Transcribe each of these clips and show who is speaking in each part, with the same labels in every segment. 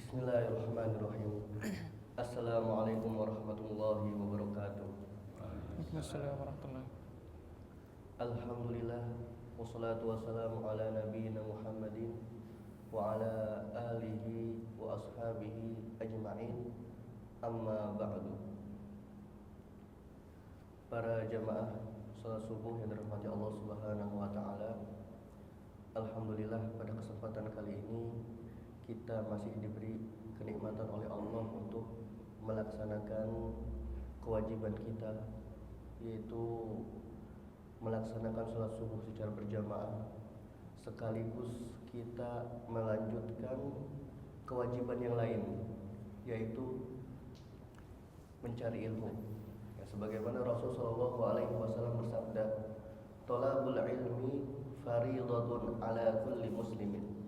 Speaker 1: Bismillahirrahmanirrahim. Assalamualaikum warahmatullahi wabarakatuh.
Speaker 2: Waalaikumsalam warahmatullahi.
Speaker 1: Alhamdulillah, wassalatu wassalamu ala nabiyyina Muhammadin wa ala alihi wa ashabihi ajma'in. Amma ba'du. Para jamaah salat subuh yang dirahmati Allah Subhanahu wa taala. Alhamdulillah, pada kesempatan kali ini kita masih diberi kenikmatan oleh Allah untuk melaksanakan kewajiban kita, yaitu melaksanakan sholat subuh secara berjamaah, sekaligus kita melanjutkan kewajiban yang lain, yaitu mencari ilmu. Ya, sebagaimana Rasulullah SAW bersabda, "Thalabul ilmi fariidatun ala kulli muslimin."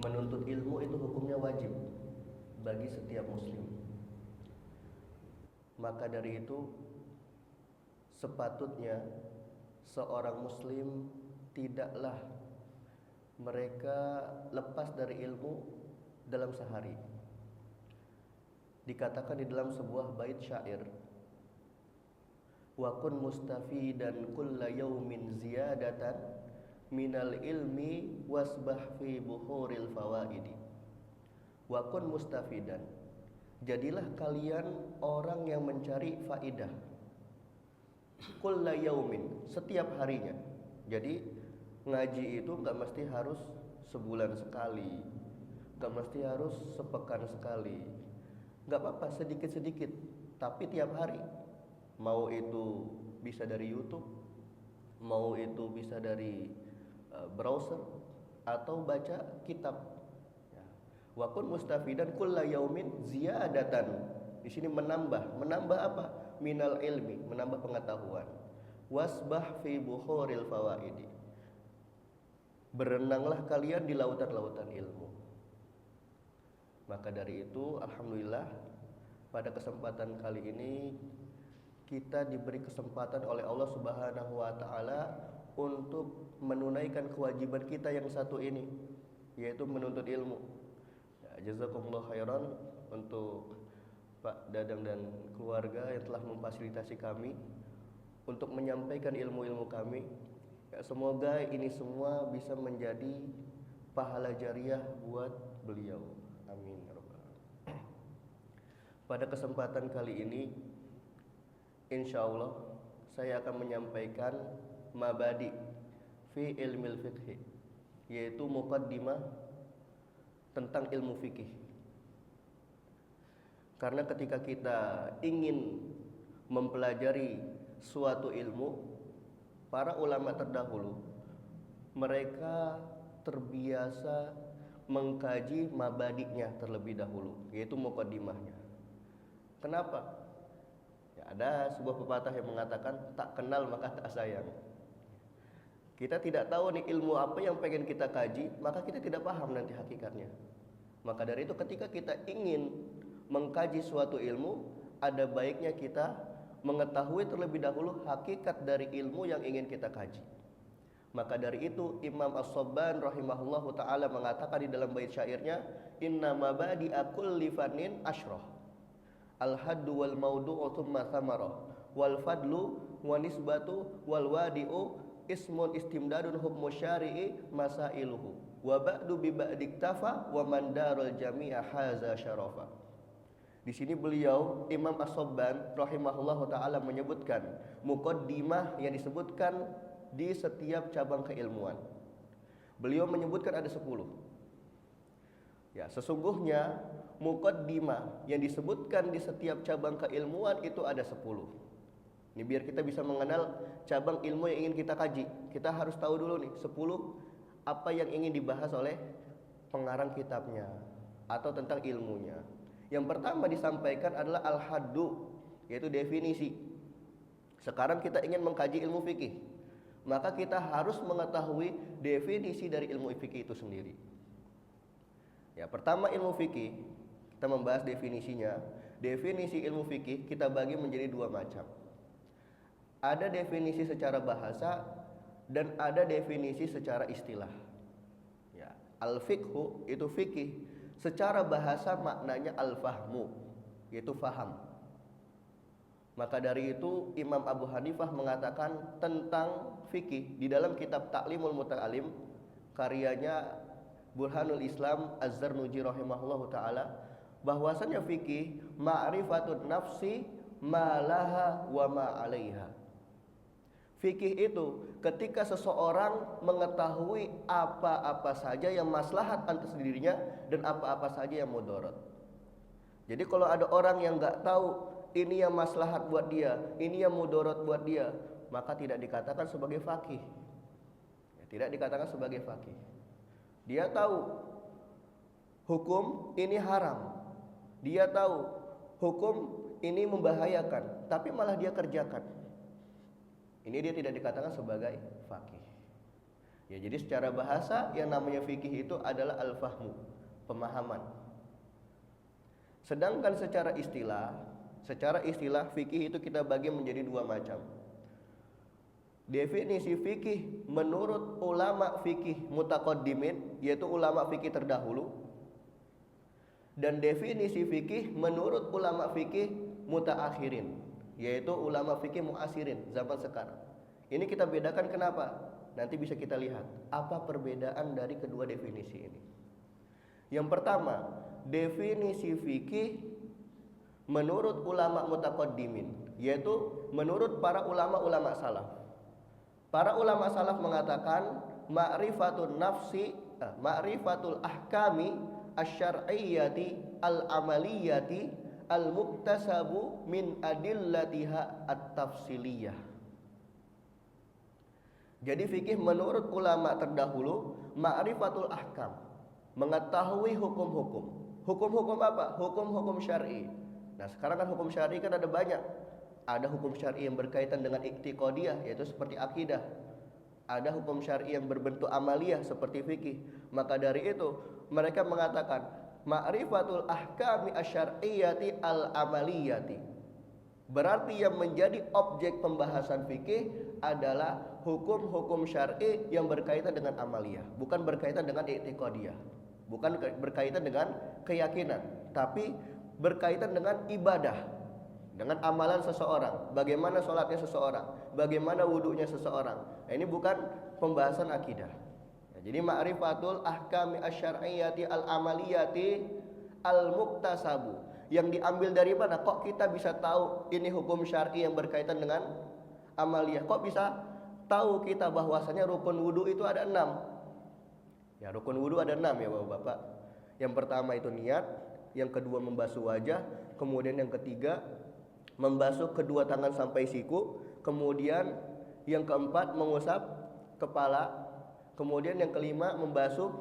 Speaker 1: Menuntut ilmu itu hukumnya wajib bagi setiap muslim. Maka dari itu sepatutnya seorang muslim tidaklah mereka lepas dari ilmu dalam sehari. Dikatakan di dalam sebuah bait syair, "Wa kun mustafidan kulla yaumin ziyadatan minal ilmi wasbah fi buhuril fawaidi." Wa kun mustafidan, jadilah kalian orang yang mencari faidah. Kulla yaumin, setiap harinya. Jadi ngaji itu gak mesti harus sebulan sekali, gak mesti harus sepekan sekali, gak apa-apa, sedikit-sedikit, tapi tiap hari. Mau itu bisa dari YouTube, mau itu bisa dari browser, atau baca kitab. Ya. Wa kun mustafidan kulla yaumin ziyadatan. Di sini menambah apa? Minal ilmi, menambah pengetahuan. Wasbah fi buhuril fawaidi. Berenanglah kalian di lautan-lautan ilmu. Maka dari itu, alhamdulillah, pada kesempatan kali ini kita diberi kesempatan oleh Allah Subhanahu wa taala untuk menunaikan kewajiban kita yang satu ini, yaitu menuntut ilmu. Ya, jazakumullah khairan untuk Pak Dadang dan keluarga yang telah memfasilitasi kami untuk menyampaikan ilmu-ilmu kami. Ya, semoga ini semua bisa menjadi pahala jariah buat beliau. Amin ya rabbal alamin. Pada kesempatan kali ini, insya Allah saya akan menyampaikan mabadi fi ilmil fiqh, yaitu muqaddimah tentang ilmu fikih. Karena ketika kita ingin mempelajari suatu ilmu, para ulama terdahulu mereka terbiasa mengkaji mabadinya terlebih dahulu, yaitu muqaddimahnya. Kenapa? Ya, ada sebuah pepatah yang mengatakan tak kenal maka tak sayang. Kita tidak tahu nih ilmu apa yang pengen kita kaji, maka kita tidak paham nanti hakikatnya. Maka dari itu ketika kita ingin mengkaji suatu ilmu, ada baiknya kita mengetahui terlebih dahulu hakikat dari ilmu yang ingin kita kaji. Maka dari itu Imam As-Sabban rahimahullahu ta'ala mengatakan di dalam bait syairnya, "Inna mabadi'a kulli fannin asyrah, al-haddu wal maudu'u thumma thamarah, wal fadlu wa nisbatu wal wadi'u ismun istimdadun hukmu syari'i masailuhu, wa ba'du bi ba'diktafa wa mandarul jami'a haza syarafa." Di sini beliau Imam As-Sabban rahimahullahu taala menyebutkan muqaddimah yang disebutkan di setiap cabang keilmuan. Beliau menyebutkan ada 10. Ya, sesungguhnya muqaddimah yang disebutkan di setiap cabang keilmuan itu ada 10. Ini biar kita bisa mengenal cabang ilmu yang ingin kita kaji. Kita harus tahu dulu nih 10 apa yang ingin dibahas oleh pengarang kitabnya atau tentang ilmunya. Yang pertama disampaikan adalah al-haddu, yaitu definisi. Sekarang kita ingin mengkaji ilmu fikih, maka kita harus mengetahui definisi dari ilmu fikih itu sendiri. Ya, pertama ilmu fikih, kita membahas definisinya. Definisi ilmu fikih kita bagi menjadi dua macam. Ada definisi secara bahasa dan ada definisi secara istilah. Ya, al-fiqhu itu fikih secara bahasa maknanya al-fahmu, yaitu faham. Maka dari itu Imam Abu Hanifah mengatakan tentang fikih di dalam kitab Ta'limul Muta'alim karyanya Burhanul Islam Az-Zarnuji rahimahullahu taala, bahwasanya fikih ma'rifatun nafsi ma laha wa ma 'alaiha. Fikih itu ketika seseorang mengetahui apa-apa saja yang maslahat atas dirinya dan apa-apa saja yang mudarat. Jadi kalau ada orang yang nggak tahu ini yang maslahat buat dia, ini yang mudarat buat dia, maka tidak dikatakan sebagai faqih. Tidak dikatakan sebagai faqih. Dia tahu hukum ini haram. Dia tahu hukum ini membahayakan, tapi malah dia kerjakan. Ini dia tidak dikatakan sebagai faqih. Ya, jadi secara bahasa yang namanya fikih itu adalah al-fahmu, pemahaman. Sedangkan secara istilah fikih itu kita bagi menjadi dua macam. Definisi fikih menurut ulama fikih mutaqaddimin, yaitu ulama fikih terdahulu, dan definisi fikih menurut ulama fikih mutaakhirin, yaitu ulama fikih muasirin, zaman sekarang. Ini kita bedakan kenapa? Nanti bisa kita lihat apa perbedaan dari kedua definisi ini. Yang pertama, definisi fikih menurut ulama mutaqaddimin, yaitu menurut para ulama-ulama salaf. Para ulama salaf mengatakan ma'rifatul nafsi, ma'rifatul ahkami asy-syar'iyyati al-amaliyati al-muktasabu min adillatiha at-tafsiliyah. Jadi fikih menurut ulama terdahulu ma'rifatul ahkam, mengetahui hukum-hukum. Hukum-hukum apa? Hukum-hukum syar'i. Nah, sekarang kan hukum syar'i kan ada banyak. Ada hukum syar'i yang berkaitan dengan i'tiqadiyah, yaitu seperti akidah. Ada hukum syar'i yang berbentuk amaliyah seperti fikih. Maka dari itu mereka mengatakan ma'rifatul ahkami asyar'iyyati al-amaliyati. Berarti yang menjadi objek pembahasan fikih adalah hukum-hukum syar'i yang berkaitan dengan amaliyah, bukan berkaitan dengan i'tiqadiyah, bukan berkaitan dengan keyakinan, tapi berkaitan dengan ibadah, dengan amalan seseorang, bagaimana sholatnya seseorang, bagaimana wudunya seseorang. Nah, ini bukan pembahasan akidah. Jadi ma'rifatul ahkami asyar'iyyati al-amaliyati al-muktasabu, yang diambil dari mana? Kok kita bisa tahu ini hukum syar'i yang berkaitan dengan amaliyah? Kok bisa tahu kita bahwasanya rukun wudu itu ada 6? Ya, rukun wudu ada 6 ya Bapak-bapak. Yang pertama itu niat, yang kedua membasuh wajah, kemudian yang ketiga membasuh kedua tangan sampai siku, kemudian yang keempat mengusap kepala, kemudian yang kelima membasuh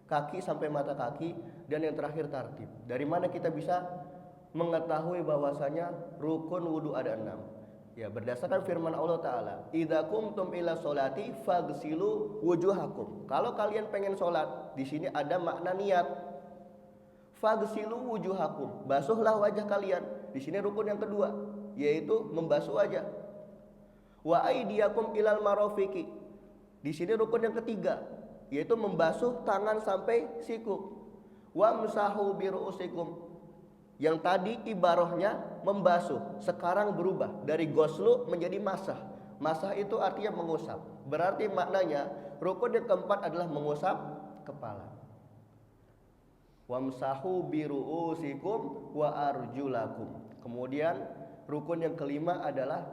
Speaker 1: kaki sampai mata kaki, dan yang terakhir tartib. Dari mana kita bisa mengetahui bahwasanya rukun wudu ada 6? Ya, berdasarkan firman Allah Ta'ala, idza qumtum ila sholati faghsilu wujuhakum. Kalau kalian pengen sholat, di sini ada makna niat. Faghsilu wujuhakum, basuhlah wajah kalian. Di sini rukun yang kedua, yaitu membasuh wajah. Wa aydiyakum ilal marafiqi. Di sini rukun yang ketiga, yaitu membasuh tangan sampai siku. Wamsahu biru'usikum. Yang tadi ibarahnya membasuh, sekarang berubah dari goslu menjadi masah. Masah itu artinya mengusap. Berarti maknanya rukun yang keempat adalah mengusap kepala. Wamsahu biru'usikum wa arjulakum. Kemudian rukun yang kelima adalah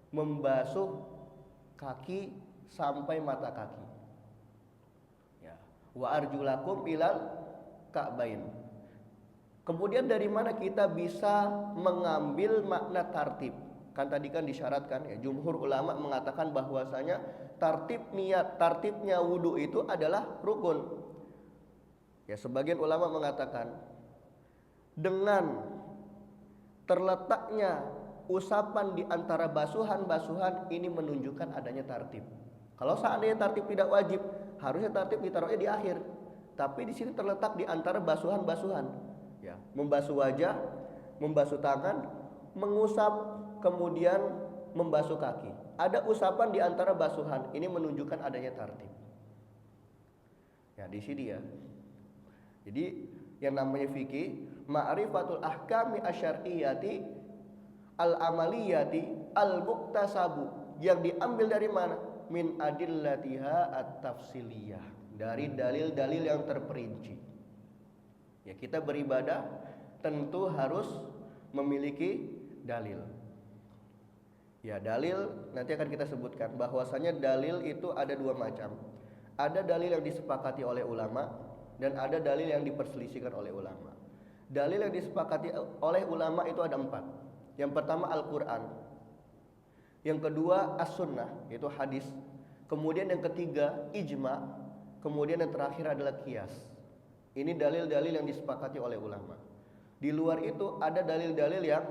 Speaker 1: membasuh kaki sampai mata kaki. Ya. Wa arjulakum ilal ka'bain. Kemudian dari mana kita bisa mengambil makna tartib? Kan tadi kan disyaratkan ya, jumhur ulama mengatakan bahwasanya tartibnya wudu itu adalah rukun. Ya, sebagian ulama mengatakan dengan terletaknya usapan di antara basuhan-basuhan ini menunjukkan adanya tartib. Kalau seandainya tartib tidak wajib, harusnya tartib ditaruhnya di akhir. Tapi di sini terletak di antara basuhan-basuhan. Ya, membasuh wajah, membasuh tangan, mengusap, kemudian membasuh kaki. Ada usapan di antara basuhan, ini menunjukkan adanya tartib. Ya, di sini ya. Jadi yang namanya fikih, ma'rifatul ahkami asyariyati al-amaliyati al-muktasabu, yang diambil dari mana? Min adillatiha at-tafsiliyah, dari dalil-dalil yang terperinci. Ya, kita beribadah tentu harus memiliki dalil. Ya, dalil nanti akan kita sebutkan bahwasanya dalil itu ada dua macam. Ada dalil yang disepakati oleh ulama dan ada dalil yang diperselisihkan oleh ulama. Dalil yang disepakati oleh ulama itu ada 4. Yang pertama Al-Quran, yang kedua As-Sunnah, yaitu hadis, kemudian yang ketiga ijma, kemudian yang terakhir adalah qiyas. Ini dalil-dalil yang disepakati oleh ulama. Di luar itu ada dalil-dalil yang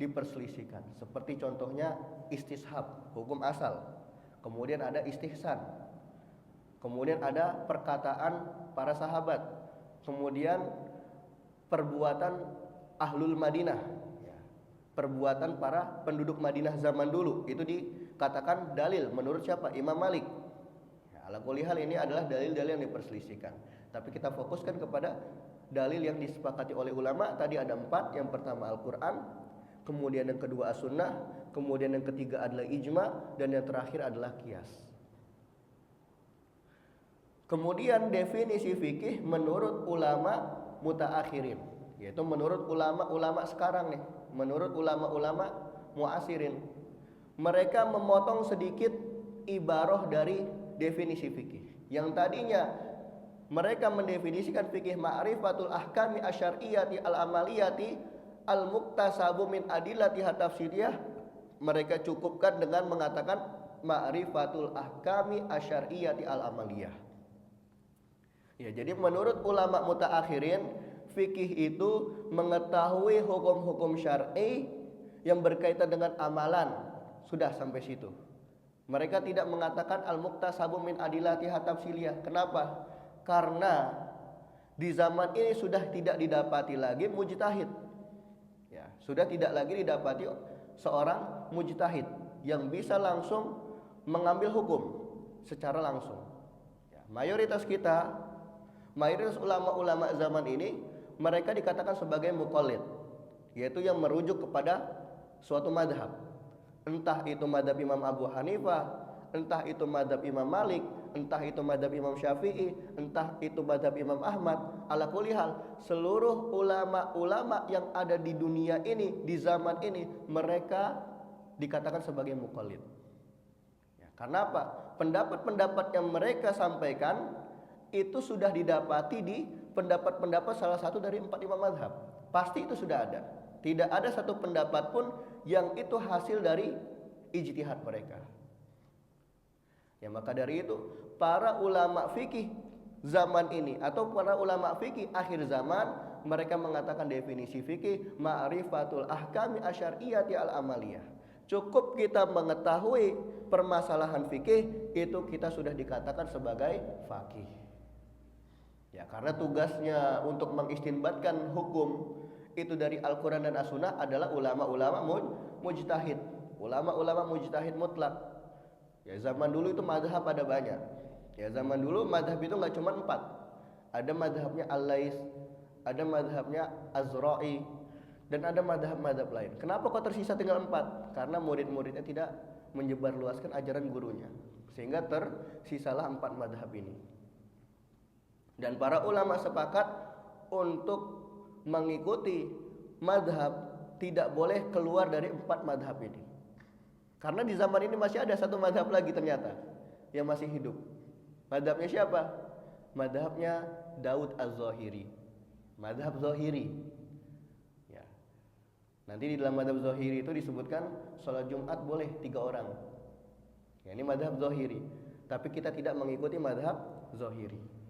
Speaker 1: diperselisihkan, seperti contohnya istishab, hukum asal, kemudian ada istihsan, kemudian ada perkataan para sahabat, kemudian perbuatan ahlul Madinah, perbuatan para penduduk Madinah zaman dulu, itu dikatakan dalil menurut siapa? Imam Malik. Ala kulli hal ini adalah dalil-dalil yang diperselisihkan, tapi kita fokuskan kepada dalil yang disepakati oleh ulama. Tadi ada 4. Yang pertama Al-Quran, kemudian yang kedua As-Sunnah, kemudian yang ketiga adalah ijma, dan yang terakhir adalah qiyas. Kemudian definisi fikih menurut ulama mutaakhirin, yaitu menurut ulama-ulama sekarang nih, menurut ulama-ulama muasirin. Mereka memotong sedikit ibarah dari definisi fikih. Yang tadinya mereka mendefinisikan fikih ma'rifatul ahkami asyariyati al-amaliyati al-muktasabu min adillati tafsiriyah, mereka cukupkan dengan mengatakan ma'rifatul ahkami asyariyati al-amaliyah. Ya, jadi menurut ulama mutaakhirin, fikih itu mengetahui hukum-hukum syar'i yang berkaitan dengan amalan. Sudah sampai situ. Mereka tidak mengatakan al-muktasabu min adillati tafsiriyah. Kenapa? Karena di zaman ini sudah tidak didapati lagi mujtahid. Ya, sudah tidak lagi didapati seorang mujtahid yang bisa langsung mengambil hukum secara langsung. Ya, mayoritas ulama-ulama zaman ini mereka dikatakan sebagai muqallid, yaitu yang merujuk kepada suatu madhab. Entah itu madhab Imam Abu Hanifah, entah itu madhab Imam Malik, entah itu madhab Imam Syafi'i, entah itu madhab Imam Ahmad. Ala kulli hal, seluruh ulama-ulama yang ada di dunia ini, di zaman ini, mereka dikatakan sebagai muqallid. Ya, karena apa? Pendapat-pendapat yang mereka sampaikan itu sudah didapati di pendapat-pendapat salah satu dari 4 imam madhab. Pasti itu sudah ada. Tidak ada satu pendapat pun yang itu hasil dari ijtihad mereka. Ya, maka dari itu para ulama fikih zaman ini atau para ulama fikih akhir zaman, mereka mengatakan definisi fikih ma'rifatul ahkami asyariyati al-amaliyah. Cukup kita mengetahui permasalahan fikih, itu kita sudah dikatakan sebagai faqih. Ya, karena tugasnya untuk mengistinbatkan hukum itu dari Al-Quran dan As-Sunnah adalah ulama-ulama mujtahid, ulama-ulama mujtahid mutlak. Ya, zaman dulu itu madhab ada banyak. Ya, zaman dulu madhab itu nggak cuma 4. Ada madhabnya Al-Lais, ada madhabnya Az-Zura'i, dan ada madhab-madhab lain. Kenapa kok tersisa tinggal 4? Karena murid-muridnya tidak menyebarluaskan ajaran gurunya, sehingga tersisalah 4 madhab ini. Dan para ulama sepakat untuk mengikuti madhab, tidak boleh keluar dari 4 madhab ini. Karena di zaman ini masih ada satu madhab lagi ternyata yang masih hidup. Madhabnya siapa? Madhabnya Daud Az-Zahiri, madhab Zahiri. Ya. Nanti di dalam madhab Zahiri itu disebutkan sholat Jumat boleh 3 orang. Ya, ini madhab Zahiri. Tapi kita tidak mengikuti madhab Zahiri.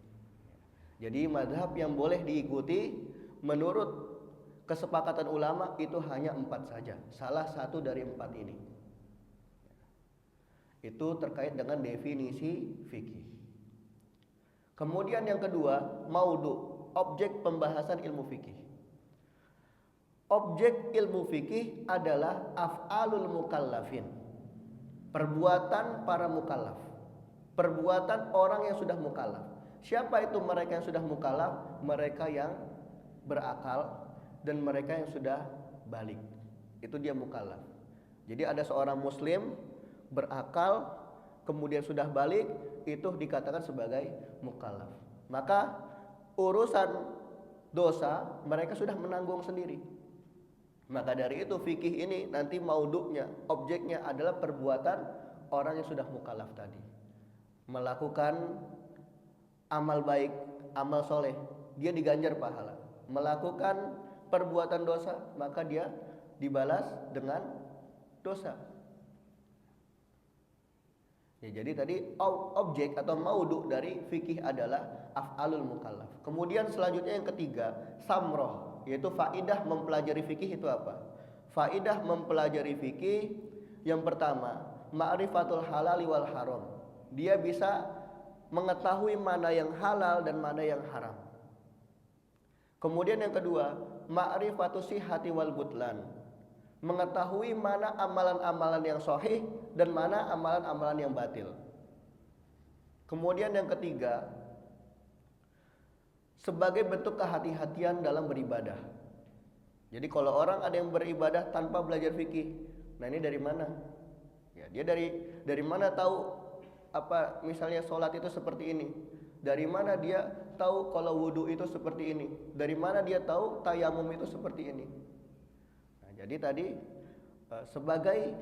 Speaker 1: Jadi madhab yang boleh diikuti menurut kesepakatan ulama itu hanya 4 saja. Salah satu dari 4 ini. Itu terkait dengan definisi fikih. Kemudian yang kedua, maudhu, objek pembahasan ilmu fikih. Objek ilmu fikih adalah af'alul mukallafin, perbuatan para mukallaf, perbuatan orang yang sudah mukallaf. Siapa itu mereka yang sudah mukallaf? Mereka yang berakal, dan mereka yang sudah balik. Itu dia mukallaf. Jadi ada seorang muslim berakal kemudian sudah balik, itu dikatakan sebagai mukallaf. Maka urusan dosa mereka sudah menanggung sendiri. Maka dari itu fikih ini nanti maudhu'nya, objeknya adalah perbuatan orang yang sudah mukallaf tadi. Melakukan amal baik, amal soleh, dia diganjar pahala. Melakukan perbuatan dosa, maka dia dibalas dengan dosa. Ya, jadi tadi objek atau maudhu' dari fikih adalah af'alul mukallaf. Kemudian selanjutnya yang ketiga, samroh, yaitu faidah mempelajari fikih itu apa? Faidah mempelajari fikih yang pertama, ma'rifatul halal wal haram. Dia bisa mengetahui mana yang halal dan mana yang haram. Kemudian yang kedua, ma'rifatus sihhati wal butlan. Mengetahui mana amalan-amalan yang sahih dan mana amalan-amalan yang batil. Kemudian yang ketiga, sebagai bentuk kehati-hatian dalam beribadah. Jadi kalau orang ada yang beribadah tanpa belajar fikih, nah ini dari mana? Ya, dia dari mana tahu apa misalnya sholat itu seperti ini? Dari mana dia tahu kalau wudhu itu seperti ini? Dari mana dia tahu tayamum itu seperti ini? Nah, jadi tadi sebagai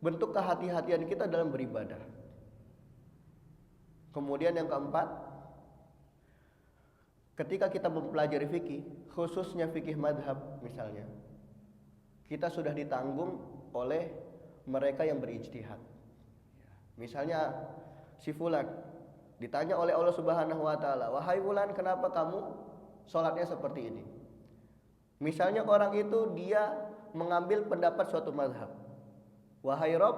Speaker 1: bentuk kehati-hatian kita dalam beribadah. Kemudian yang keempat, ketika kita mempelajari fikih, khususnya fikih madhab misalnya, kita sudah ditanggung oleh mereka yang berijtihad. Misalnya si fulan ditanya oleh Allah Subhanahu wa taala, "Wahai fulan, kenapa kamu sholatnya seperti ini?" Misalnya orang itu dia mengambil pendapat suatu mazhab. "Wahai Rob,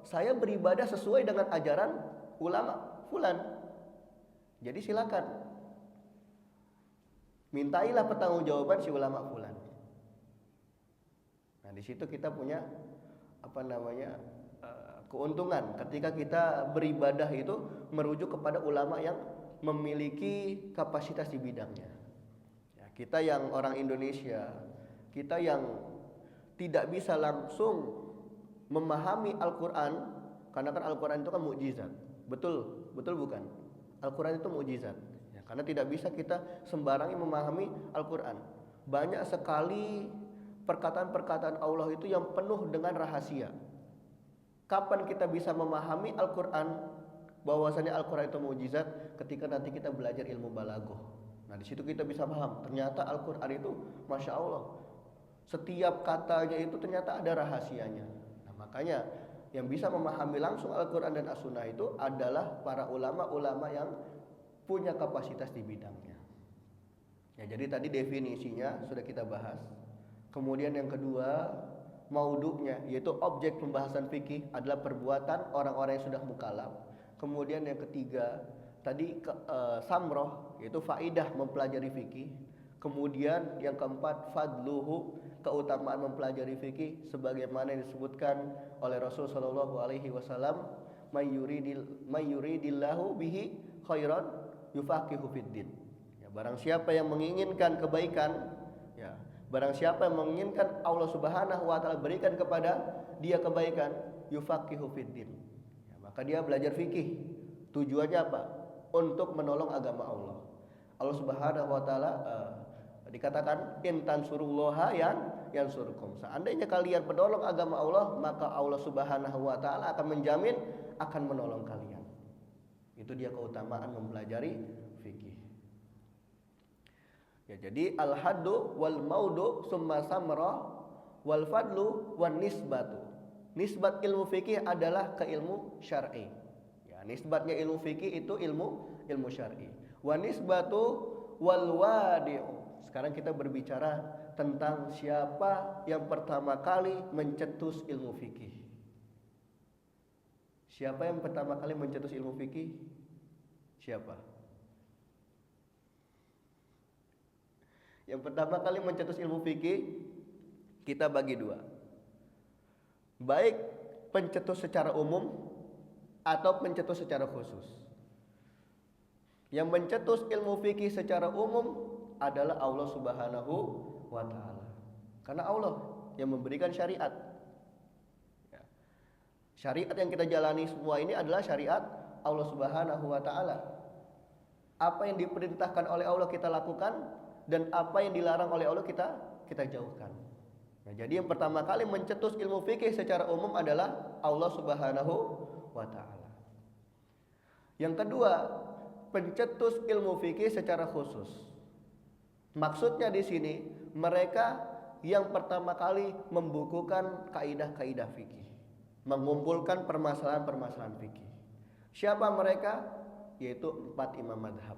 Speaker 1: saya beribadah sesuai dengan ajaran ulama fulan." Jadi silakan mintailah pertanggungjawaban si ulama fulan. Nah, di situ kita punya keuntungan ketika kita beribadah itu merujuk kepada ulama yang memiliki kapasitas di bidangnya. Ya, kita yang orang Indonesia, kita yang tidak bisa langsung memahami Al-Quran, karena kan Al-Quran itu kan mukjizat. Betul bukan? Al-Quran itu mukjizat. Ya, karena tidak bisa kita sembarangan memahami Al-Quran. Banyak sekali perkataan-perkataan Allah itu yang penuh dengan rahasia. Kapan kita bisa memahami Al-Quran, bahwasanya Al-Quran itu mukjizat? Ketika nanti kita belajar ilmu balaghah. Nah, di situ kita bisa paham, ternyata Al-Quran itu Masya Allah, setiap katanya itu ternyata ada rahasianya. Nah, makanya yang bisa memahami langsung Al-Quran dan As-Sunnah itu adalah para ulama-ulama yang punya kapasitas di bidangnya. Ya, jadi tadi definisinya sudah kita bahas. Kemudian yang kedua, maudhu'nya, yaitu objek pembahasan fikih adalah perbuatan orang-orang yang sudah mukallaf. Kemudian yang ketiga tadi samroh, yaitu faidah mempelajari fikih. Kemudian yang keempat, fadluhu, keutamaan mempelajari fikih sebagaimana yang disebutkan oleh Rasul sallallahu alaihi wasallam, may yuridillahu bihi khairan yufaqihu fiddin. Ya, barang siapa yang menginginkan kebaikan, ya, barang siapa yang menginginkan Allah Subhanahu wa taala berikan kepada dia kebaikan, yufaqihu fiddin. Ya, maka dia belajar fikih. Tujuannya apa? Untuk menolong agama Allah. Allah Subhanahu wa taala dikatakan in tansurullaha yansurkum. Seandainya kalian menolong agama Allah, maka Allah Subhanahu wa taala akan menjamin akan menolong kalian. Itu dia keutamaan mempelajari fikih. Ya, jadi al-haddu wal maudhu summa samrah wal fadlu wan nisbatu. Nisbat ilmu fikih adalah ke ilmu syar'i. Ya, nisbatnya ilmu fikih itu ilmu syar'i. Wan nisbatu wal wadi'u. Sekarang kita berbicara tentang siapa yang pertama kali mencetus ilmu fikih. Siapa yang pertama kali mencetus ilmu fikih? Siapa? Yang pertama kali mencetus ilmu fikih kita bagi dua. Baik pencetus secara umum atau pencetus secara khusus. Yang mencetus ilmu fikih secara umum adalah Allah Subhanahu wa taala. Karena Allah yang memberikan syariat. Ya. Syariat yang kita jalani semua ini adalah syariat Allah Subhanahu wa taala. Apa yang diperintahkan oleh Allah kita lakukan, dan apa yang dilarang oleh Allah kita jauhkan. Nah, jadi yang pertama kali mencetus ilmu fikih secara umum adalah Allah Subhanahu wa taala. Yang kedua, pencetus ilmu fikih secara khusus. Maksudnya di sini mereka yang pertama kali membukukan kaidah-kaidah fikih, mengumpulkan permasalahan-permasalahan fikih. Siapa mereka? Yaitu 4 imam madhab.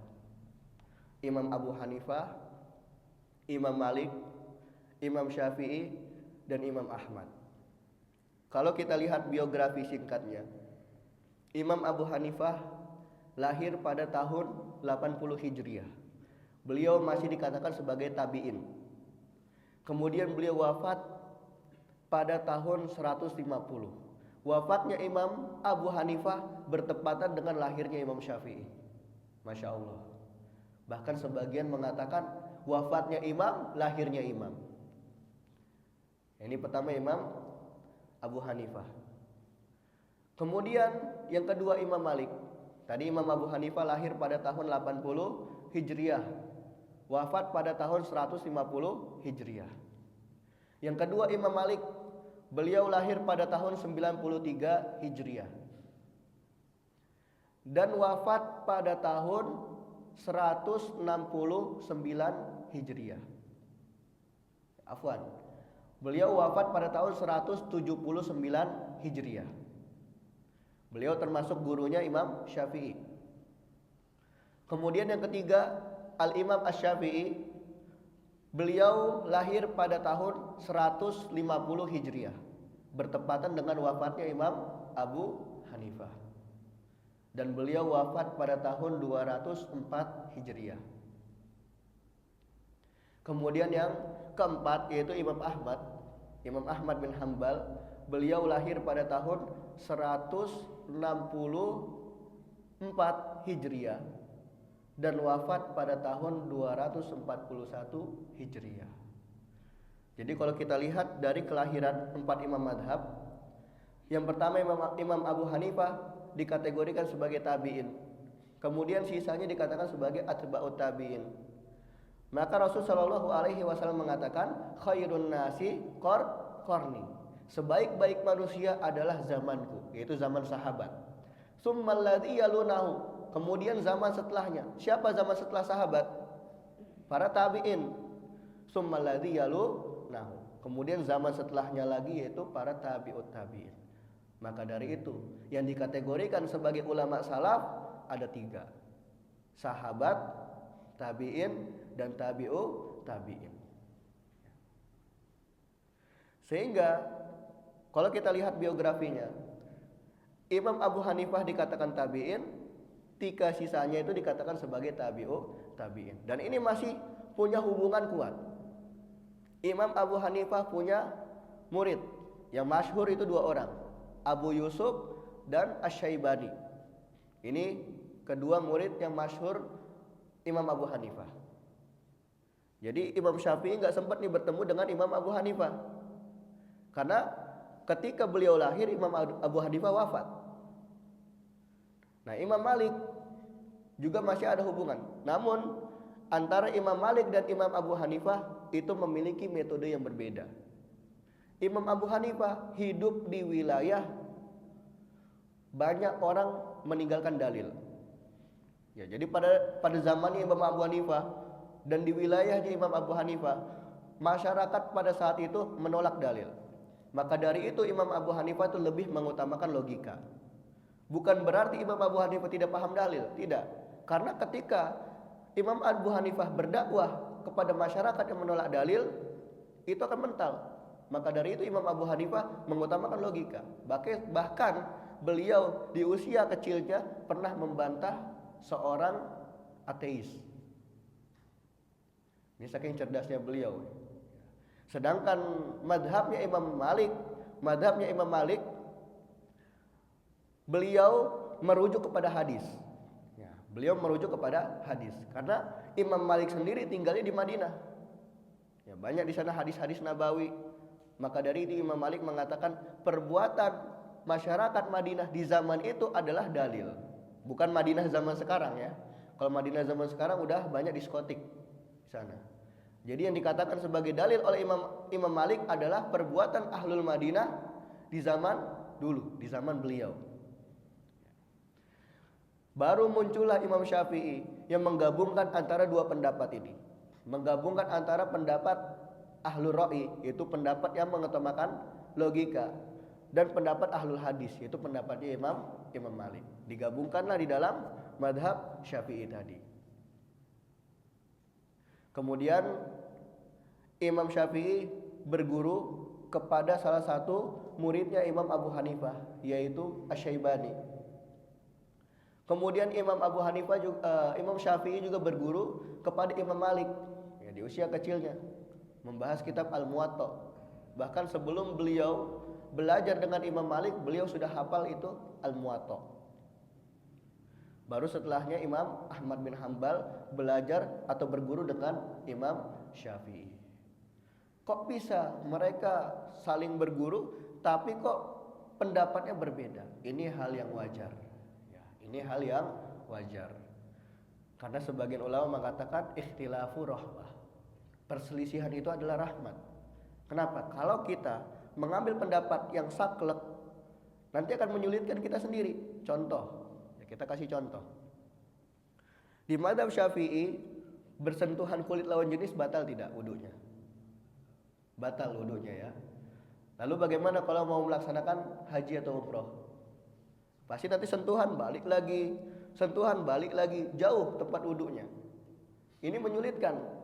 Speaker 1: Imam Abu Hanifah, Imam Malik, Imam Syafi'i, dan Imam Ahmad. Kalau kita lihat biografi singkatnya, Imam Abu Hanifah lahir pada tahun 80 Hijriah. Beliau masih dikatakan sebagai tabi'in. Kemudian beliau wafat pada tahun 150. Wafatnya Imam Abu Hanifah bertepatan dengan lahirnya Imam Syafi'i. Masya Allah. Bahkan sebagian mengatakan wafatnya imam, lahirnya imam. Ini pertama Imam Abu Hanifah. Kemudian yang kedua Imam Malik. Tadi Imam Abu Hanifah lahir pada tahun 80 Hijriah. Wafat pada tahun 150 Hijriah. Yang kedua Imam Malik. Beliau lahir pada tahun 93 Hijriah. Dan wafat pada tahun 169 Hijriah. Afwan. Beliau wafat pada tahun 179 Hijriah. Beliau termasuk gurunya Imam Syafi'i. Kemudian yang ketiga, Al-Imam Asy-Syafi'i. Beliau lahir pada tahun 150 Hijriah, bertepatan dengan wafatnya Imam Abu Hanifah. Dan beliau wafat pada tahun 204 Hijriah. Kemudian yang keempat yaitu Imam Ahmad. Imam Ahmad bin Hanbal. Beliau lahir pada tahun 164 Hijriah dan wafat pada tahun 241 Hijriah. Jadi kalau kita lihat dari kelahiran 4 imam madhab, yang pertama Imam Abu Hanifah dikategorikan sebagai tabi'in. Kemudian sisanya dikatakan sebagai atba'ut tabi'in. Maka Rasul Shallallahu Alaihi Wasallam mengatakan khairun nasi qarni. Sebaik-baik manusia adalah zamanku, yaitu zaman sahabat. Tsummal ladzi yalunahu. Kemudian zaman setelahnya. Siapa zaman setelah sahabat? Para tabi'in. Tsummal ladzi yalunahu. Kemudian zaman setelahnya lagi yaitu para tabi'ut tabi'in. Maka dari itu yang dikategorikan sebagai ulama salaf ada 3. Sahabat, tabi'in, dan tabi'ut tabi'in. Sehingga kalau kita lihat biografinya, Imam Abu Hanifah dikatakan tabi'in, 3 sisanya itu dikatakan sebagai tabi'ut tabi'in. Dan ini masih punya hubungan kuat. Imam Abu Hanifah punya murid yang masyhur itu 2 orang, Abu Yusuf dan Asy-Syaibani. Ini kedua murid yang masyhur Imam Abu Hanifah. Jadi Imam Syafi'i nggak sempat nih bertemu dengan Imam Abu Hanifah, karena ketika beliau lahir Imam Abu Hanifah wafat. Nah, Imam Malik juga masih ada hubungan. Namun antara Imam Malik dan Imam Abu Hanifah itu memiliki metode yang berbeda. Imam Abu Hanifah hidup di wilayah banyak orang meninggalkan dalil. Ya, jadi pada zamannya Imam Abu Hanifah dan di wilayahnya Imam Abu Hanifah, masyarakat pada saat itu menolak dalil. Maka dari itu Imam Abu Hanifah itu lebih mengutamakan logika. Bukan berarti Imam Abu Hanifah tidak paham dalil, tidak. Karena ketika Imam Abu Hanifah berdakwah kepada masyarakat yang menolak dalil, itu akan mental. Maka dari itu Imam Abu Hanifah mengutamakan logika. Bahkan beliau di usia kecilnya pernah membantah seorang ateis. Ini saking cerdasnya beliau. Sedangkan madhabnya Imam Malik, beliau merujuk kepada hadis. Ya, Beliau merujuk kepada hadis karena Imam Malik sendiri tinggalnya di Madinah. Ya, banyak di sana hadis-hadis nabawi. Maka dari itu Imam Malik mengatakan perbuatan masyarakat Madinah di zaman itu adalah dalil. Bukan Madinah zaman sekarang ya. Kalau Madinah zaman sekarang udah banyak diskotik di sana. Jadi yang dikatakan sebagai dalil oleh Imam Malik adalah perbuatan ahlul Madinah di zaman dulu, di zaman beliau. Baru muncullah Imam Syafi'i yang menggabungkan antara dua pendapat ini. Menggabungkan antara pendapat ahlul ra'i, yaitu pendapat yang mengutamakan logika, dan pendapat ahlul hadis, yaitu pendapatnya Imam Malik. Digabungkanlah di dalam madhab Syafi'i tadi. Kemudian Imam Syafi'i berguru kepada salah satu muridnya Imam Abu Hanifah, yaitu Asy-Syaibani. Kemudian Imam Syafi'i juga berguru kepada Imam Malik ya, di usia kecilnya, membahas kitab Al-Muwatta. Bahkan sebelum beliau belajar dengan Imam Malik, beliau sudah hafal itu Al-Muwatta. Baru setelahnya Imam Ahmad bin Hambal belajar atau berguru dengan Imam Syafi'i. Kok bisa mereka saling berguru tapi kok pendapatnya berbeda? Ini hal yang wajar. Ya, ini hal yang wajar. Karena sebagian ulama mengatakan ikhtilafu rahmah. Perselisihan itu adalah rahmat. Kenapa? Kalau kita mengambil pendapat yang saklek, nanti akan menyulitkan kita sendiri. Contoh, ya kita kasih contoh. Di mazhab Syafi'i, bersentuhan kulit lawan jenis batal tidak wudunya? Batal wudunya ya. Lalu bagaimana kalau mau melaksanakan haji atau umroh? Pasti nanti sentuhan balik lagi, jauh tempat wudunya. Ini menyulitkan.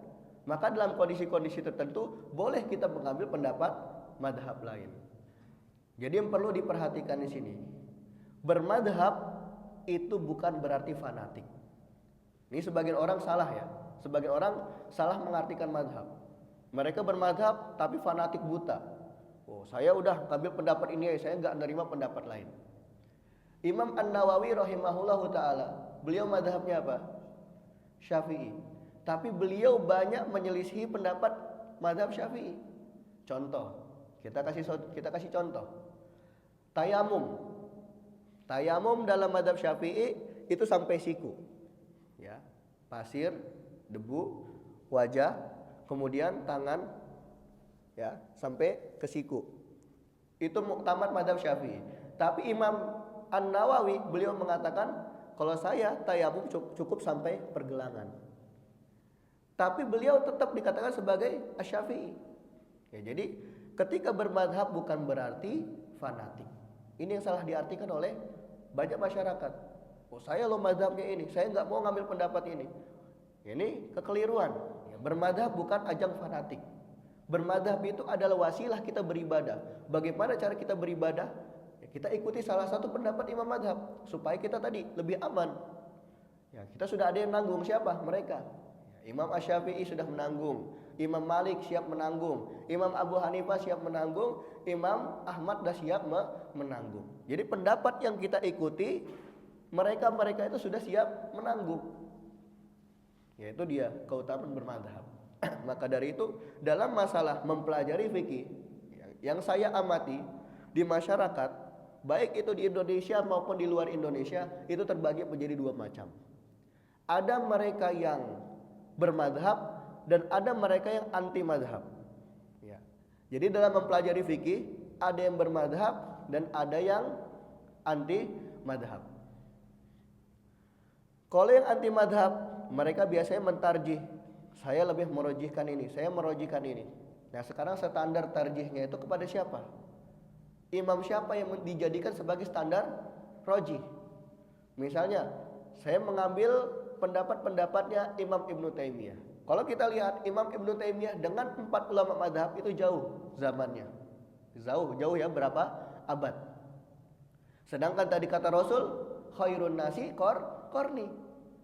Speaker 1: Maka dalam kondisi-kondisi tertentu boleh kita mengambil pendapat madhab lain. Jadi yang perlu diperhatikan di sini, bermadhab itu bukan berarti fanatik. Ini sebagian orang salah ya. Sebagian orang salah mengartikan madhab. Mereka bermadhab tapi fanatik buta. Oh, saya udah ambil pendapat ini, saya nggak menerima pendapat lain. Imam An-Nawawi rahimahullahu taala, beliau madhabnya apa? Syafi'i. Tapi beliau banyak menyelisihi pendapat madhab Syafi'i. Contoh, kita kasih contoh. Tayamum dalam madhab Syafi'i itu sampai siku. Ya, pasir, debu, wajah, kemudian tangan, ya, sampai ke siku. Itu muktamad madhab Syafi'i. Tapi Imam An-Nawawi beliau mengatakan kalau saya tayamum cukup sampai pergelangan. Tapi beliau tetap dikatakan sebagai Asy-Syafi'i. Ya, jadi ketika bermadhab bukan berarti fanatik. Ini yang salah diartikan oleh banyak masyarakat. Oh, saya lo madhabnya ini, saya nggak mau ngambil pendapat ini. Ini kekeliruan. Ya, bermadhab bukan ajang fanatik. Bermadhab itu adalah wasilah kita beribadah. Bagaimana cara kita beribadah? Ya, kita ikuti salah satu pendapat imam madhab supaya kita tadi lebih aman. Ya, kita sudah ada yang nanggung, siapa? Mereka. Ya, Imam Asy-Syafi'i sudah menanggung, Imam Malik siap menanggung, Imam Abu Hanifah siap menanggung, Imam Ahmad dah siap menanggung. Jadi pendapat yang kita ikuti, mereka itu sudah siap menanggung. Yaitu dia keutamaan bermadhab. Maka dari itu dalam masalah mempelajari fikih yang saya amati di masyarakat, baik itu di Indonesia maupun di luar Indonesia, itu terbagi menjadi dua macam. Ada mereka yang bermadhab dan ada mereka yang anti madhab. Ya. Jadi dalam mempelajari fikih ada yang bermadhab dan ada yang anti madhab. Kalau yang anti madhab, mereka biasanya mentarjih. Saya lebih merojihkan ini, saya merojihkan ini. Nah sekarang standar tarjihnya itu kepada siapa? Imam siapa yang dijadikan sebagai standar rojih? Misalnya, saya mengambil pendapat-pendapatnya Imam Ibnu Taimiyah. Kalau kita lihat Imam Ibnu Taimiyah dengan 4 ulama madhab itu jauh zamannya. Jauh ya, berapa abad. Sedangkan tadi kata Rasul, khairun nasi korni.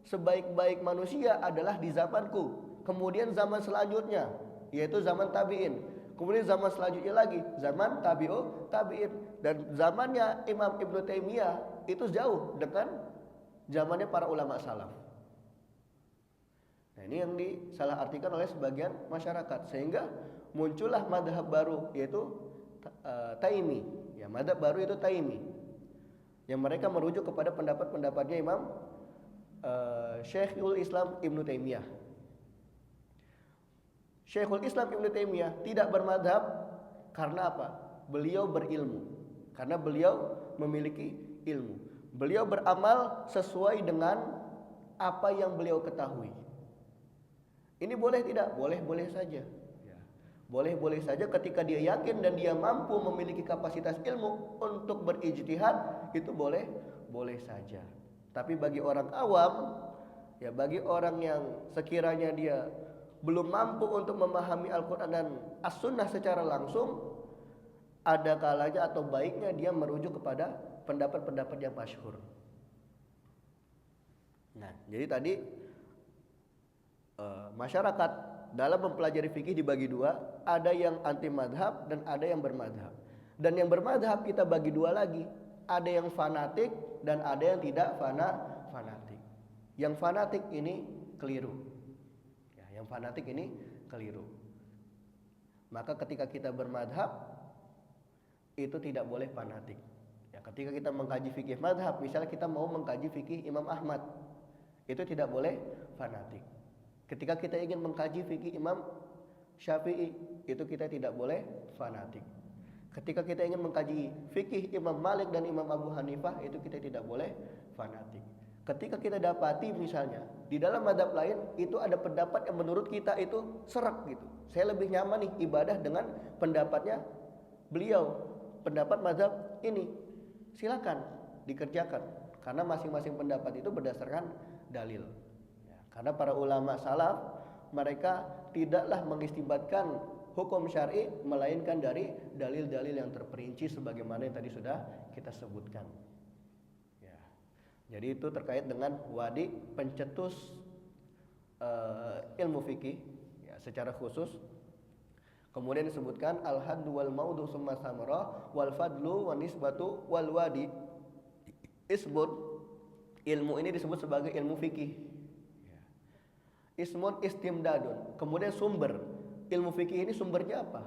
Speaker 1: Sebaik-baik manusia adalah di zamanku. Kemudian zaman selanjutnya, yaitu zaman tabi'in. Kemudian zaman selanjutnya lagi, zaman tabi'in. Dan zamannya Imam Ibnu Taimiyah itu jauh dengan zamannya para ulama salaf. Nah, ini yang disalahartikan oleh sebagian masyarakat, sehingga muncullah madhab baru, yaitu Taimi. Ya, madhab baru itu Taimi, yang mereka merujuk kepada pendapat-pendapatnya Imam Syekhul Islam Ibnu Taimiyah. Syekhul Islam Ibnu Taimiyah tidak bermadhab karena apa? Beliau berilmu, karena beliau memiliki ilmu. Beliau beramal sesuai dengan apa yang beliau ketahui. Ini boleh tidak? Boleh-boleh saja. Boleh-boleh saja ketika dia yakin dan dia mampu memiliki kapasitas ilmu untuk berijtihad, itu boleh saja. Tapi bagi orang awam, ya bagi orang yang sekiranya dia belum mampu untuk memahami Al-Quran dan As-Sunnah secara langsung, ada kalanya atau baiknya dia merujuk kepada pendapat-pendapat yang masyhur. Nah, jadi tadi masyarakat dalam mempelajari fikih dibagi dua, ada yang anti madhab dan ada yang bermadhab. Dan yang bermadhab kita bagi dua lagi, ada yang fanatik dan ada yang tidak fanatik. Yang fanatik ini keliru. Ya, yang fanatik ini keliru. Maka ketika kita bermadhab, itu tidak boleh fanatik. Ya, ketika kita mengkaji fikih madhab, misalnya kita mau mengkaji fikih Imam Ahmad, itu tidak boleh fanatik. Ketika kita ingin mengkaji fikih Imam Syafi'i, itu kita tidak boleh fanatik. Ketika kita ingin mengkaji fikih Imam Malik dan Imam Abu Hanifah, itu kita tidak boleh fanatik. Ketika kita dapati misalnya di dalam mazhab lain itu ada pendapat yang menurut kita itu serak gitu, saya lebih nyaman nih ibadah dengan pendapatnya beliau, pendapat mazhab ini, silakan dikerjakan, karena masing-masing pendapat itu berdasarkan dalil. Karena para ulama salaf mereka tidaklah mengistinbatkan hukum syar'i melainkan dari dalil-dalil yang terperinci sebagaimana yang tadi sudah kita sebutkan. Ya. Jadi itu terkait dengan wadi pencetus ilmu fikih ya, secara khusus. Kemudian disebutkan al-haddu wal maudu summa samara wal fadlu wan nisbatu wal wadi. Isbut, ilmu ini disebut sebagai ilmu fikih. Ismun istimdadun. Kemudian sumber ilmu fikih ini sumbernya apa?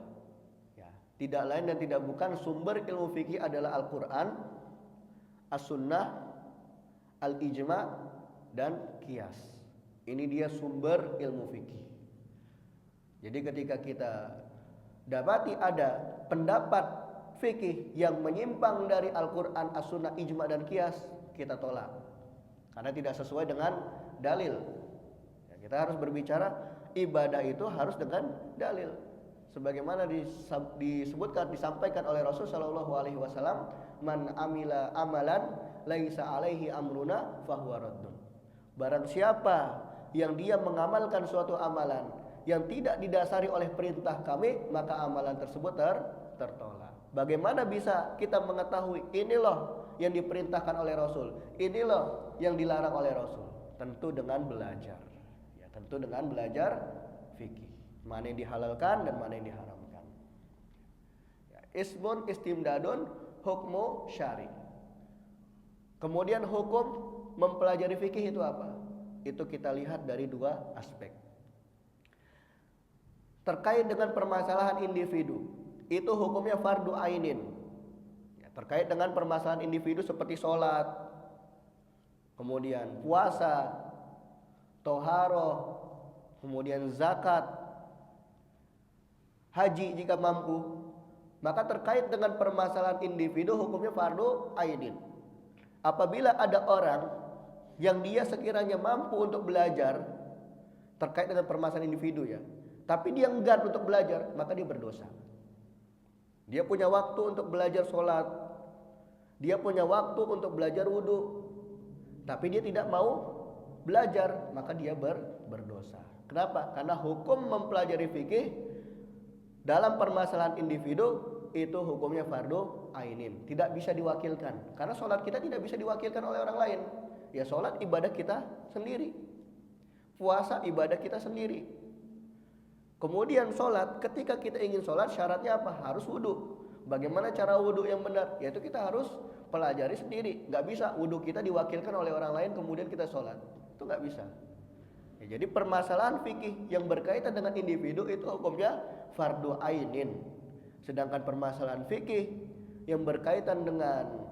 Speaker 1: Ya, tidak lain dan tidak bukan sumber ilmu fikih adalah Al-Quran, As-Sunnah, Al-Ijma' dan Qiyas. Ini dia sumber ilmu fikih. Jadi ketika kita dapati ada pendapat fikih yang menyimpang dari Al-Quran, As-Sunnah, Ijma' dan Qiyas, kita tolak karena tidak sesuai dengan dalil. Kita harus berbicara ibadah itu harus dengan dalil. Sebagaimana disebutkan disampaikan oleh Rasul sallallahu alaihi wasallam, man amila amalan laisa alaihi amruna fahuwa raddun. Barang siapa yang dia mengamalkan suatu amalan yang tidak didasari oleh perintah kami, maka amalan tersebut tertolak. Bagaimana bisa kita mengetahui ini loh yang diperintahkan oleh Rasul, ini loh yang dilarang oleh Rasul? Tentu dengan belajar. Tentu dengan belajar fikih, mana yang dihalalkan dan mana yang diharamkan. Ya, ismun istimdadun hukmu syari. Kemudian hukum mempelajari fikih itu apa? Itu kita lihat dari dua aspek. Terkait dengan permasalahan individu, itu hukumnya fardu ainin. Ya, terkait dengan permasalahan individu seperti sholat, kemudian puasa, toharoh, kemudian zakat, haji jika mampu, maka terkait dengan permasalahan individu hukumnya fardu ainin. Apabila ada orang yang dia sekiranya mampu untuk belajar terkait dengan permasalahan individu ya, tapi dia enggan untuk belajar, maka dia berdosa. Dia punya waktu untuk belajar sholat, dia punya waktu untuk belajar wudhu, tapi dia tidak mau belajar, maka dia berdosa. Kenapa? Karena hukum mempelajari fikih dalam permasalahan individu itu hukumnya fardu ainin, tidak bisa diwakilkan. Karena sholat kita tidak bisa diwakilkan oleh orang lain. Ya, sholat ibadah kita sendiri, puasa ibadah kita sendiri. Kemudian sholat, ketika kita ingin sholat syaratnya apa? Harus wudhu. Bagaimana cara wudhu yang benar? Yaitu kita harus pelajari sendiri. Nggak bisa wudhu kita diwakilkan oleh orang lain kemudian kita sholat, itu nggak bisa. Ya, jadi permasalahan fikih yang berkaitan dengan individu itu hukumnya fardu ainin. Sedangkan permasalahan fikih yang berkaitan dengan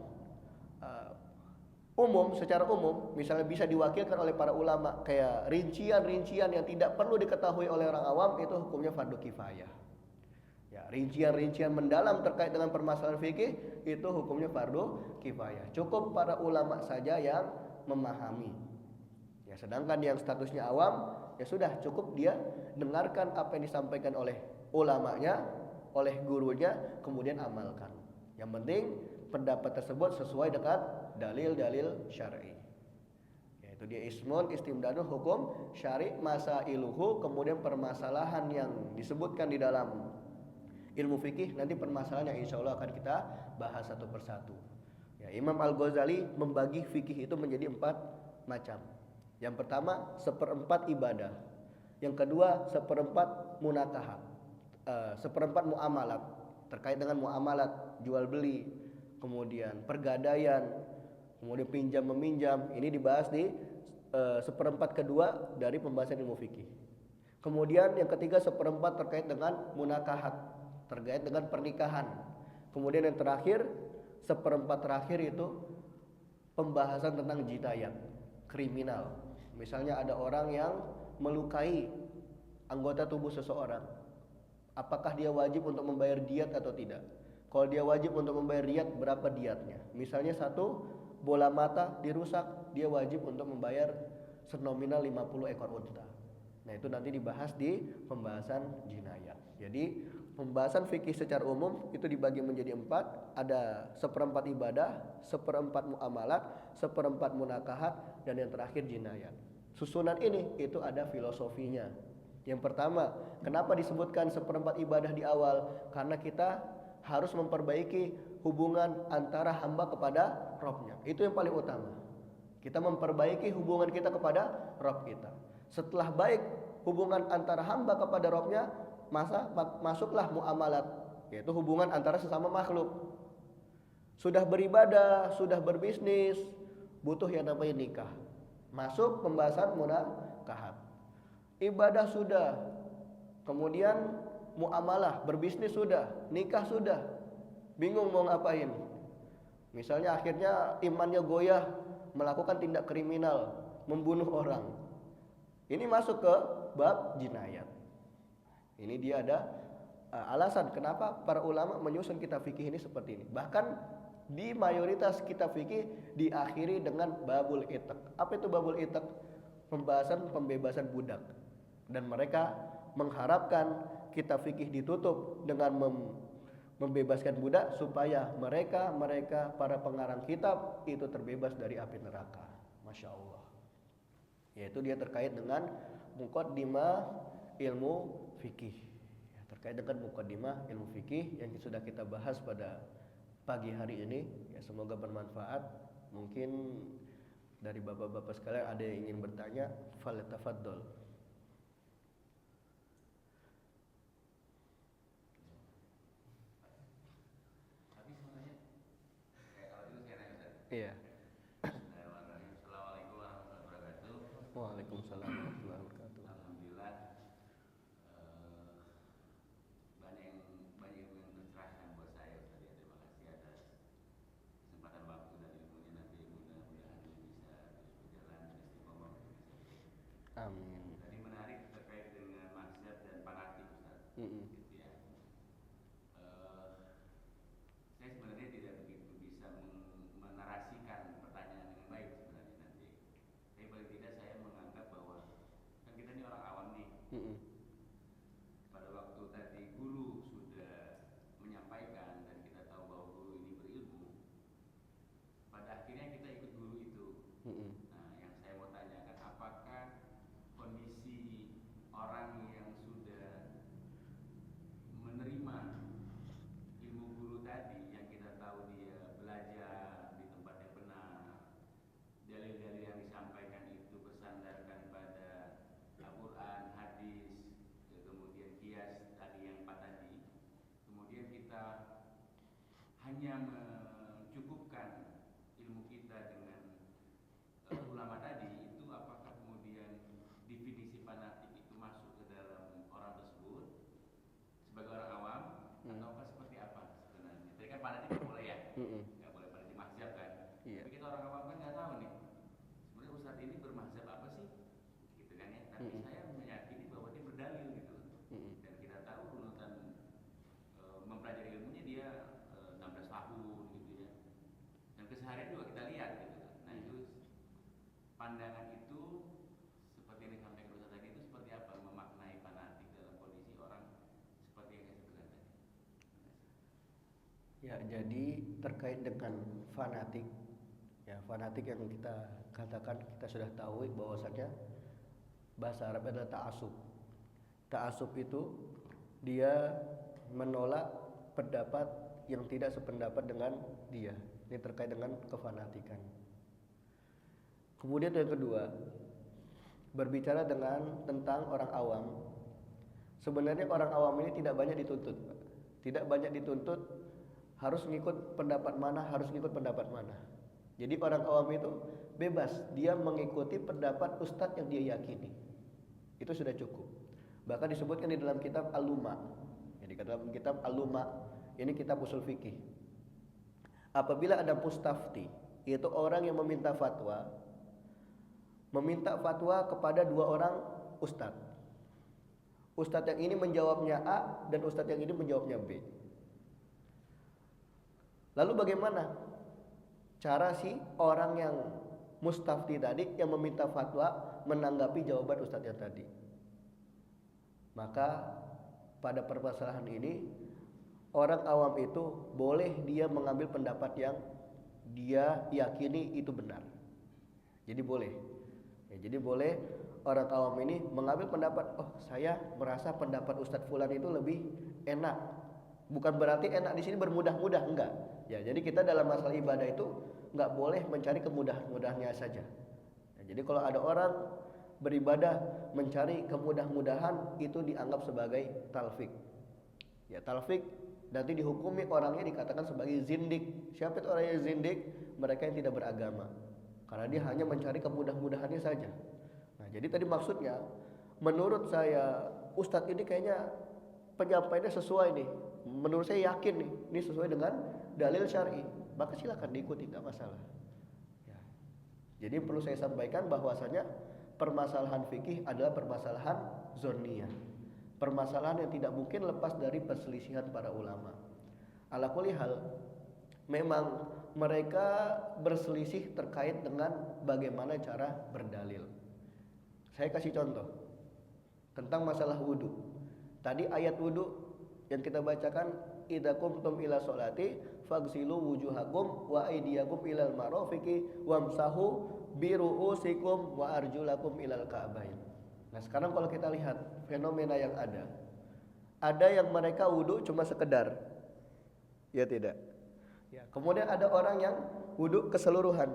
Speaker 1: umum, secara umum, misalnya bisa diwakilkan oleh para ulama, kayak rincian-rincian yang tidak perlu diketahui oleh orang awam, itu hukumnya fardu kifayah. Ya, rincian-rincian mendalam terkait dengan permasalahan fikih itu hukumnya fardu kifayah. Cukup para ulama saja yang memahami. Ya, sedangkan yang statusnya awam, ya sudah cukup dia dengarkan apa yang disampaikan oleh ulamanya, oleh gurunya, kemudian amalkan. Yang penting pendapat tersebut sesuai dengan dalil-dalil syar'i. Yaitu dia ismun istimdadun hukum syar'i masailuhu, kemudian permasalahan yang disebutkan di dalam ilmu fikih nanti permasalahan yang insya Allah akan kita bahas satu persatu. Ya, Imam Al-Ghazali membagi fikih itu menjadi 4 macam. Yang pertama seperempat ibadah, yang kedua seperempat munakahat, seperempat muamalat, terkait dengan muamalat jual beli, kemudian pergadaian, kemudian pinjam meminjam. Ini dibahas di seperempat kedua dari pembahasan ilmu fikih. Kemudian yang ketiga seperempat terkait dengan munakahat, terkait dengan pernikahan. Kemudian yang terakhir seperempat terakhir itu pembahasan tentang jinayat, kriminal. Misalnya ada orang yang melukai anggota tubuh seseorang, apakah dia wajib untuk membayar diat atau tidak? Kalau dia wajib untuk membayar diat, berapa diatnya? Misalnya satu bola mata dirusak, dia wajib untuk membayar senominal 50 ekor unta. Nah, itu nanti dibahas di pembahasan jinayat. Jadi pembahasan fikih secara umum itu dibagi menjadi 4. Ada seperempat ibadah, seperempat muamalat, seperempat munakahat, dan yang terakhir jinayat. Susunan ini itu ada filosofinya. Yang pertama, kenapa disebutkan seperempat ibadah di awal? Karena kita harus memperbaiki hubungan antara hamba kepada Rabb-nya. Itu yang paling utama. Kita memperbaiki hubungan kita kepada Rabb kita. Setelah baik hubungan antara hamba kepada Rabb-nya, masuklah muamalat, yaitu hubungan antara sesama makhluk. Sudah beribadah, sudah berbisnis, butuh yang namanya nikah. Masuk pembahasan munakahat. Ibadah sudah, kemudian muamalah, berbisnis sudah, nikah sudah, bingung mau ngapain. Misalnya akhirnya imannya goyah, melakukan tindak kriminal, membunuh orang. Ini masuk ke bab jinayat. Ini dia ada alasan kenapa para ulama menyusun kitab fikih ini seperti ini. Bahkan di mayoritas kitab fikih diakhiri dengan babul itak. Apa itu babul itak? Pembahasan pembebasan budak. Dan mereka mengharapkan kitab fikih ditutup dengan membebaskan budak supaya mereka para pengarang kitab itu terbebas dari api neraka. Masya Allah. Yaitu dia terkait dengan muqaddimah ilmu fikih. Ya, terkait dengan muqaddimah ilmu fikih yang sudah kita bahas pada pagi hari ini. Ya, semoga bermanfaat. Mungkin dari bapak-bapak sekalian ada yang ingin bertanya, falyatafaddal. Iya.
Speaker 3: Assalamualaikum warahmatullahi wabarakatuh.
Speaker 1: Waalaikumsalam warahmatullahi wabarakatuh.
Speaker 3: Alhamdulillah, banyak yang tercerahkan buat saya Ustaz. Terima kasih atas kesempatan waktu dan ilmunya. Nanti mudah-mudahan ini bisa terus berjalan dan istiqomah.
Speaker 1: Amin.
Speaker 3: Tadi menarik terkait dengan maksiat dan fanatik Ustaz. Gitu ya. Saya sebenarnya tidak begitu bisa menarasikan pertanyaan dengan baik sebenarnya nanti. Tapi paling tidak saya menganggap bahwa kan kita ini orang awam nih. Pada waktu tadi guru sudah menyampaikan dan kita tahu bahwa guru ini berilmu, pada akhirnya kita ikut guru itu. Nah, yang saya mau tanyakan, apakah kondisi orang yang sudah nggak boleh fanatik mazhab kan.
Speaker 1: Iya.
Speaker 3: Tapi kita orang awam kan nggak tahu nih sebenarnya ustadz ini bermazhab apa sih, gitu kan ya. Tapi saya meyakini bahwa dia berdalil gitu loh. Dan kita tahu runutan mempelajari ilmunya dia 16 tahun gitu ya. Dan keseharian juga kita lihat gitu. Nah itu pandangan itu seperti yang disampaikan Ustaz tadi itu seperti apa memaknai fanatik dalam kondisi orang seperti yang saya sebutkan tadi.
Speaker 1: Ya, jadi terkait dengan fanatik, ya fanatik yang kita katakan kita sudah tahu bahwasanya bahasa Arab adalah ta'assub. Ta'assub itu dia menolak pendapat yang tidak sependapat dengan dia. Ini terkait dengan kefanatikan. Kemudian yang kedua, berbicara tentang orang awam. Sebenarnya orang awam ini tidak banyak dituntut, Pak. Tidak banyak dituntut harus ngikut pendapat mana, harus ngikut pendapat mana. Jadi orang awam itu bebas, dia mengikuti pendapat ustadz yang dia yakini. Itu sudah cukup. Bahkan disebutkan di dalam kitab Al-Luma. Jadi dalam kitab Al-Luma, ini kitab usul fikih. Apabila ada mustafti, yaitu orang yang meminta fatwa kepada dua orang ustadz. Ustadz yang ini menjawabnya A dan ustadz yang ini menjawabnya B. Lalu bagaimana cara si orang yang mustafti tadi yang meminta fatwa menanggapi jawaban ustadz yang tadi? Maka pada permasalahan ini orang awam itu boleh dia mengambil pendapat yang dia yakini itu benar. Jadi boleh. Ya, jadi boleh orang awam ini mengambil pendapat, oh saya merasa pendapat Ustadz Fulan itu lebih enak. Bukan berarti enak di sini bermudah-mudah, enggak. Ya, jadi kita dalam masalah ibadah itu enggak boleh mencari kemudah-mudahannya saja. Ya, jadi kalau ada orang beribadah mencari kemudah-mudahan itu dianggap sebagai talfik. Ya, talfik nanti dihukumi orangnya dikatakan sebagai zindik. Siapa itu orang yang zindik? Mereka yang tidak beragama. Karena dia hanya mencari kemudah-mudahannya saja. Nah, jadi tadi maksudnya menurut saya Ustadz ini kayaknya penyampaiannya sesuai nih. Menurut saya yakin nih, ini sesuai dengan dalil syar'i. Maka silakan diikuti, tidak masalah. Ya. Jadi perlu saya sampaikan bahwasanya permasalahan fikih adalah permasalahan zoniyah. Permasalahan yang tidak mungkin lepas dari perselisihan para ulama. Ala kulli hal, memang mereka berselisih terkait dengan bagaimana cara berdalil. Saya kasih contoh tentang masalah wudu. Tadi ayat wudu yang kita bacakan, idza qumtum ila sholati faghsilu wujuhakum wa aydiyakum ilal marafiqi wamsahu bi ru'usikum wa arjulakum ilal ka'bain. Nah, sekarang kalau kita lihat fenomena yang ada yang mereka wudu cuma sekedar. Ya tidak. Ya, kemudian ada orang yang wudu keseluruhan.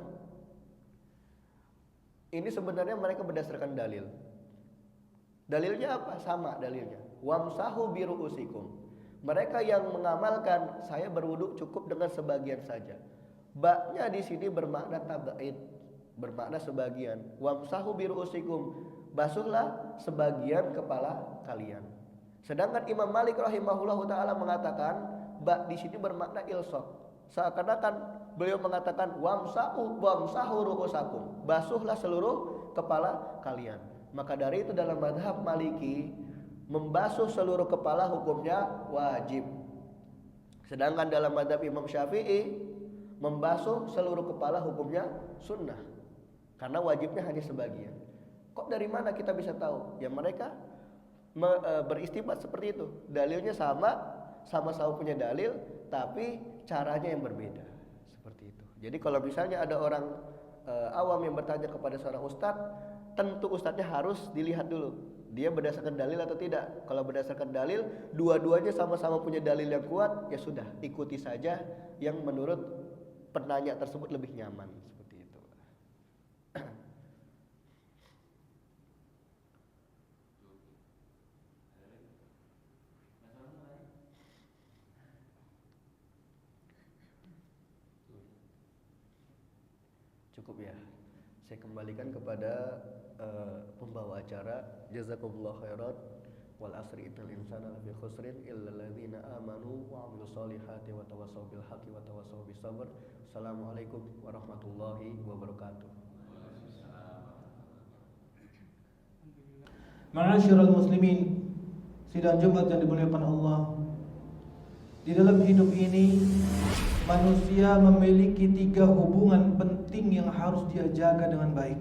Speaker 1: Ini sebenarnya mereka berdasarkan dalil. Dalilnya apa? Sama dalilnya. Wamsahu bi ru'usikum. Mereka yang mengamalkan saya berwudu cukup dengan sebagian saja. Ba-nya di sini bermakna tab'id, bermakna sebagian. Wamsahu bi ru'usikum. Basuhlah sebagian kepala kalian. Sedangkan Imam Malik rahimahullahu taala mengatakan ba di sini bermakna ilsaq. Seakan-akan beliau mengatakan wamsahu ru'usakum. Basuhlah seluruh kepala kalian. Maka dari itu dalam mazhab Maliki membasuh seluruh kepala hukumnya wajib. Sedangkan dalam mazhab Imam Syafi'i membasuh seluruh kepala hukumnya sunnah. Karena wajibnya hanya sebagian. Kok dari mana kita bisa tahu? Ya mereka beristimbat seperti itu. Dalilnya sama-sama punya dalil, tapi caranya yang berbeda. Seperti itu. Jadi kalau misalnya ada orang awam yang bertanya kepada seorang ustadz, tentu ustadznya harus dilihat dulu. Dia berdasarkan dalil atau tidak. Kalau berdasarkan dalil, dua-duanya sama-sama punya dalil yang kuat, ya sudah, ikuti saja yang menurut penanya tersebut lebih nyaman. Seperti itu. Cukup ya. Saya kembalikan kepada pembawa acara. Jazakumullah khairan wal asri innal insana lafi khusrin illa alladzina amanu wa 'amilus solihati wa tawassaw bil haqqi wa tawassaw bis sabr. Assalamualaikum warahmatullahi wabarakatuh.
Speaker 4: Ma'asyiral muslimin, sidang Jumat yang dimuliakan Allah. Di dalam hidup ini manusia memiliki 3 hubungan penting yang harus dia jaga dengan baik.